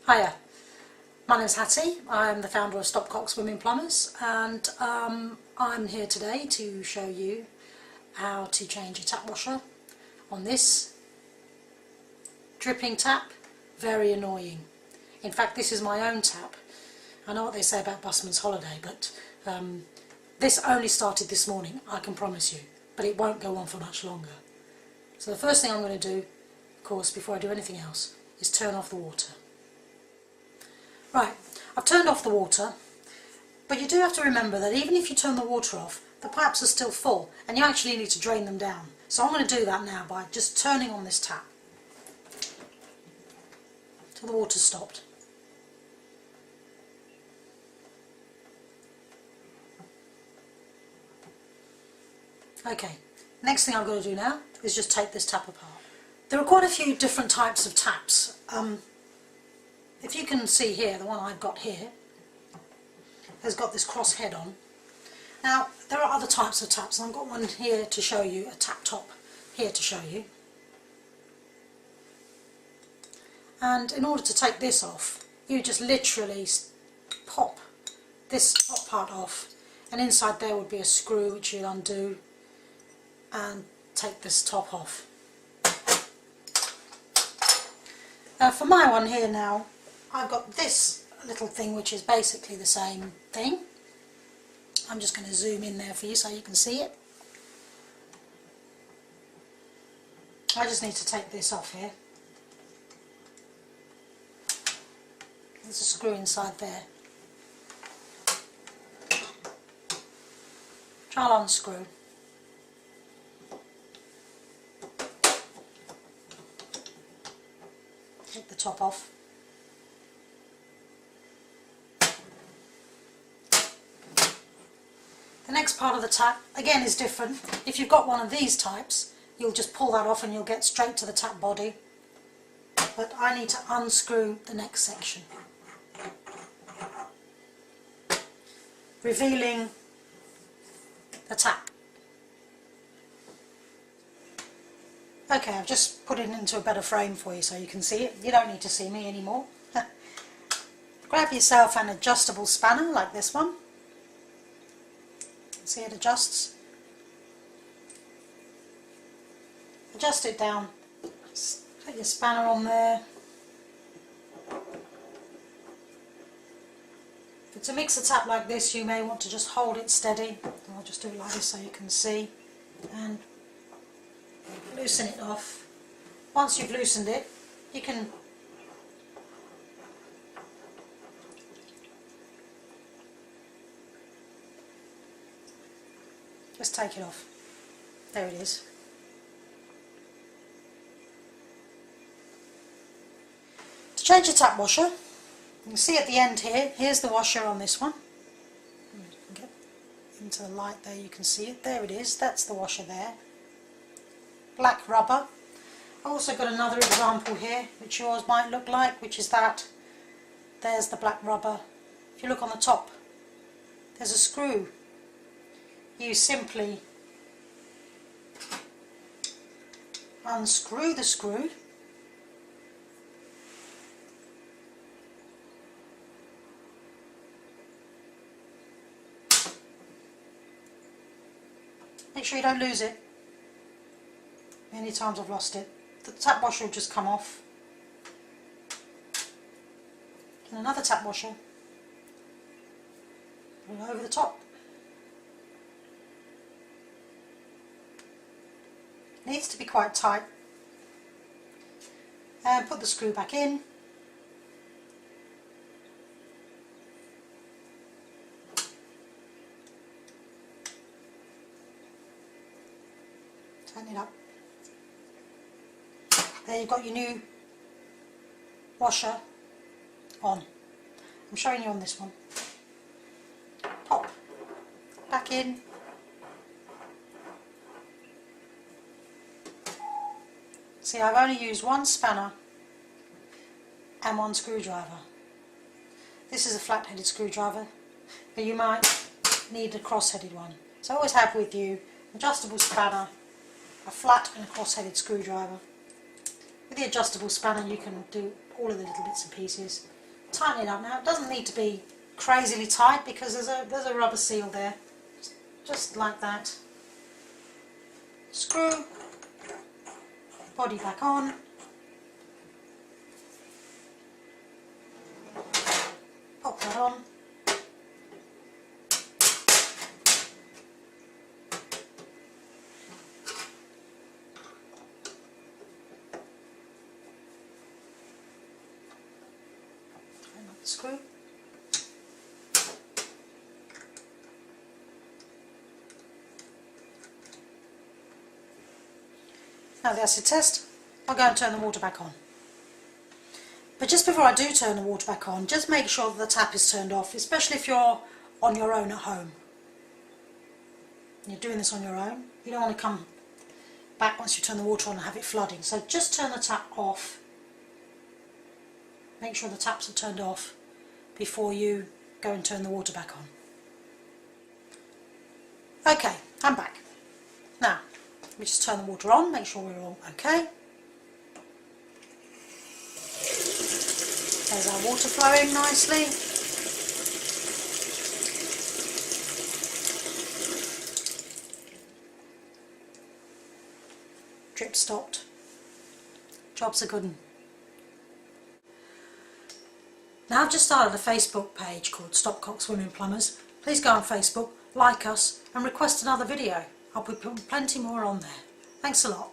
Hiya, my name's Hattie. I'm the founder of Stopcock Women Plumbers, and I'm here today to show you how to change a tap washer on this dripping tap. Very annoying. In fact, this is my own tap. I know what they say about busman's holiday, but this only started this morning, I can promise you, but it won't go on for much longer. So the first thing I'm going to do, of course, before I do anything else, is turn off the water. Right, I've turned off the water, but you do have to remember that even if you turn the water off, the pipes are still full, and you actually need to drain them down. So I'm going to do that now by just turning on this tap till the water's stopped. Okay, next thing I'm going to do now is just take this tap apart. There are quite a few different types of taps. If you can see here, the one I've got here has got this cross head on. Now, there are other types of taps, and I've got one here to show you, a tap top here to show you. And in order to take this off, you just literally pop this top part off, and inside there would be a screw which you'll undo and take this top off. For my one here now, I've got this little thing which is basically the same thing. I'm just going to zoom in there for you so you can see it. I just need to take this off here. There's a screw inside there. I'll unscrew. Take the top off. The next part of the tap, again, is different. If you've got one of these types, you'll just pull that off and you'll get straight to the tap body. But I need to unscrew the next section, revealing the tap. Okay, I've just put it into a better frame for you so you can see it. You don't need to see me anymore. Grab yourself an adjustable spanner like this one. See, it adjusts. Adjust it down. Just put your spanner on there. If it's a mixer tap like this, you may want to just hold it steady. I'll just do it like this so you can see. And loosen it off. Once you've loosened it, you can just take it off. There it is. To change a tap washer, you can see at the end here, here's the washer on this one. Get into the light there, you can see it. There it is, that's the washer there. Black rubber. I've also got another example here, which yours might look like, which is that. There's the black rubber. If you look on the top, there's a screw. You simply unscrew the screw, make sure you don't lose it. Many times I've lost it. The tap washer will just come off. And another tap washer, put it over the top. Needs to be quite tight. And put the screw back in. Tighten it up. There you've got your new washer on. I'm showing you on this one. Pop back in. See, I've only used one spanner and one screwdriver. This is a flat-headed screwdriver, but you might need a cross-headed one. So always have with you an adjustable spanner, a flat and a cross-headed screwdriver. With the adjustable spanner you can do all of the little bits and pieces. tighten it up now. It doesn't need to be crazily tight because there's a rubber seal there. Just like that. Screw, body back on. Pop that on. Tighten up the screw. Now the acid test, I'll go and turn the water back on. But just before I do turn the water back on, just make sure that the tap is turned off, especially if you're on your own at home. You're doing this on your own. You don't want to come back once you turn the water on and have it flooding. So just turn the tap off. Make sure the taps are turned off before you go and turn the water back on. Okay, I'm back. Now, we just turn the water on, make sure we're all okay. There's our water flowing nicely. Drip stopped. Job's a good one. Now I've just started a Facebook page called Stopcock Women Plumbers. Please go on Facebook, like us and request another video. I'll be putting plenty more on there. Thanks a lot.